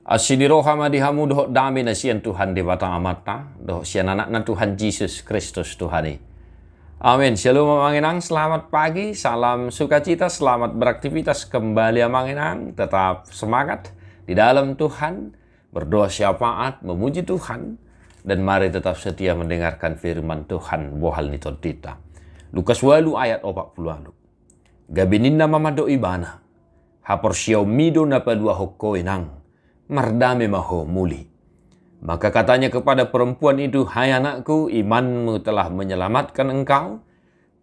Asidiro hamadihamu doh dami na siyan Tuhan di batang amata, doh siyan anak na Tuhan Yesus Kristus Tuhani. Amin. Shalom Amanginang, selamat pagi, salam sukacita, selamat beraktivitas kembali Amanginang. Tetap semangat di dalam Tuhan, berdoa syafaat, memuji Tuhan, dan mari tetap setia mendengarkan firman Tuhan bohal ni tita. Lukas 8 ayat 40. Gabininna mamado ibana, hapor siyaw mido na padua hokoinang, mardame maho muli. Maka katanya kepada perempuan itu, hai anakku, imanmu telah menyelamatkan engkau,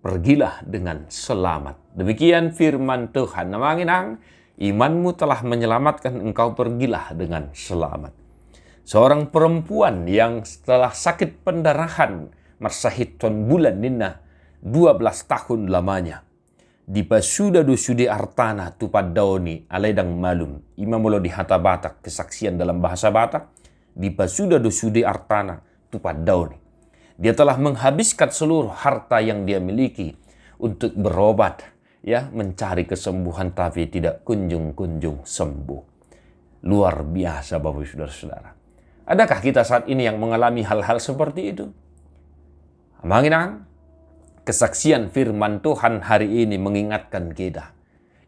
pergilah dengan selamat. Demikian firman Tuhan. Namanginang, imanmu telah menyelamatkan engkau, pergilah dengan selamat. Seorang perempuan yang setelah sakit pendarahan, marsahiton bulan nina 12 tahun lamanya, di pasuda dusudi artana tupad dauni alaidang malum. Imamolo di hata Batak, kesaksian dalam bahasa Batak, di pasuda dusudi artana tupad dauni. Dia telah menghabiskan seluruh harta yang dia miliki untuk berobat, ya, mencari kesembuhan, tapi tidak kunjung-kunjung sembuh. Luar biasa Bapak Ibu Saudara-saudara. Adakah kita saat ini yang mengalami hal-hal seperti itu? Amanginang, kesaksian firman Tuhan hari ini mengingatkan kita,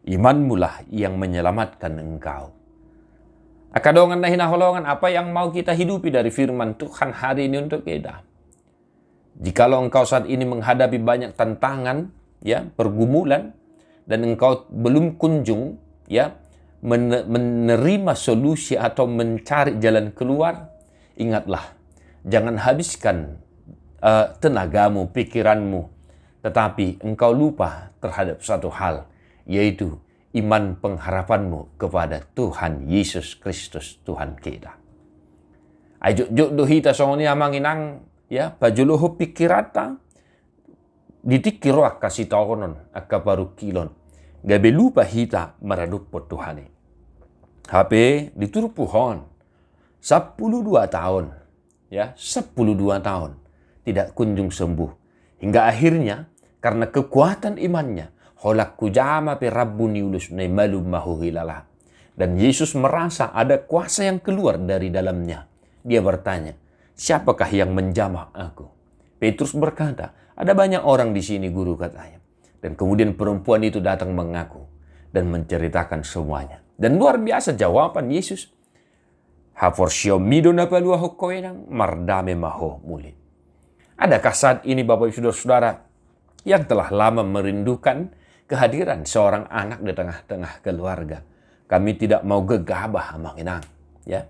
imanmulah yang menyelamatkan engkau. Akadongan na hinaholongan, apa yang mau kita hidupi dari firman Tuhan hari ini untuk kita? Jikalau engkau saat ini menghadapi banyak tantangan, ya, pergumulan, dan engkau belum kunjung, ya, menerima solusi atau mencari jalan keluar, ingatlah, jangan habiskan tenagamu, pikiranmu, tetapi engkau lupa terhadap satu hal, yaitu iman pengharapanmu kepada Tuhan Yesus Kristus Tuhan kita. Ayo dohita songoni amanginang, ya, pajuluhu pikirata ditikiro kasih taonon akabaru kilon. Gabe lupa hita maradupo Tuhani. HP dituru pohon 12 tahun, ya, 12 tahun tidak kunjung sembuh. Hingga akhirnya karena kekuatan imannya, holak kujama pe rabbuni ulus ne malum mahuhilala. Dan Yesus merasa ada kuasa yang keluar dari dalamnya. Dia bertanya, siapakah yang menjamah aku? Petrus berkata, ada banyak orang di sini guru, katanya. Dan kemudian perempuan itu datang mengaku dan menceritakan semuanya. Dan luar biasa jawaban Yesus. Haforsio mido napalua hokoenang mardame maho muli. Adakah saat ini Bapak Ibu Saudara yang telah lama merindukan kehadiran seorang anak di tengah-tengah keluarga? Kami tidak mau gegabah amanginang, ya.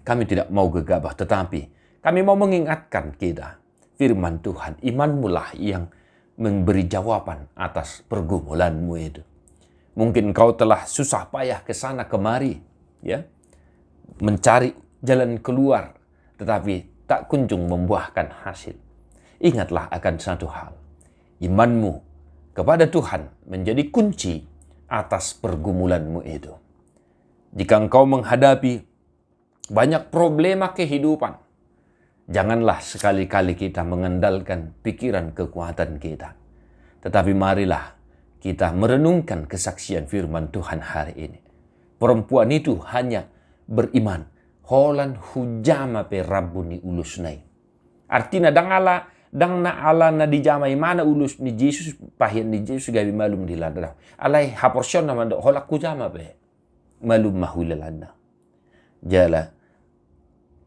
Kami tidak mau gegabah, tetapi kami mau mengingatkan kita, firman Tuhan, imanmulah yang memberi jawaban atas pergumulanmu itu. Mungkin kau telah susah payah ke sana kemari, ya, mencari jalan keluar, tetapi tak kunjung membuahkan hasil. Ingatlah akan satu hal, imanmu kepada Tuhan menjadi kunci atas pergumulanmu itu. Jika engkau menghadapi banyak problema kehidupan, janganlah sekali-kali kita mengandalkan pikiran kekuatan kita. Tetapi marilah kita merenungkan kesaksian firman Tuhan hari ini. Perempuan itu hanya beriman. Holan hujama pe rabbuni ulusnai. Artinya dang na ala na dijamai mana ulus ni Yesus pahin ni Yesus gabi malum di lada. Alai haporsion na mando holak kujama pe malum mahulalanda. Jala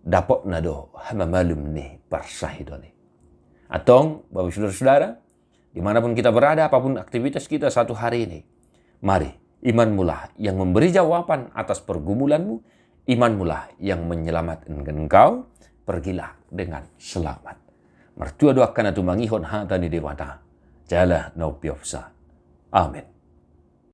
dapat na do hama malum ni parsahidoni. Atong Bapak Saudara-saudara, dimanapun kita berada, apapun aktivitas kita satu hari ini, mari imanmulah yang memberi jawaban atas pergumulanmu, imanmulah yang menyelamatkan engkau, pergilah dengan selamat. Mertua doakan atu mangihon hata ni dewata, jala no piofsa. Amin.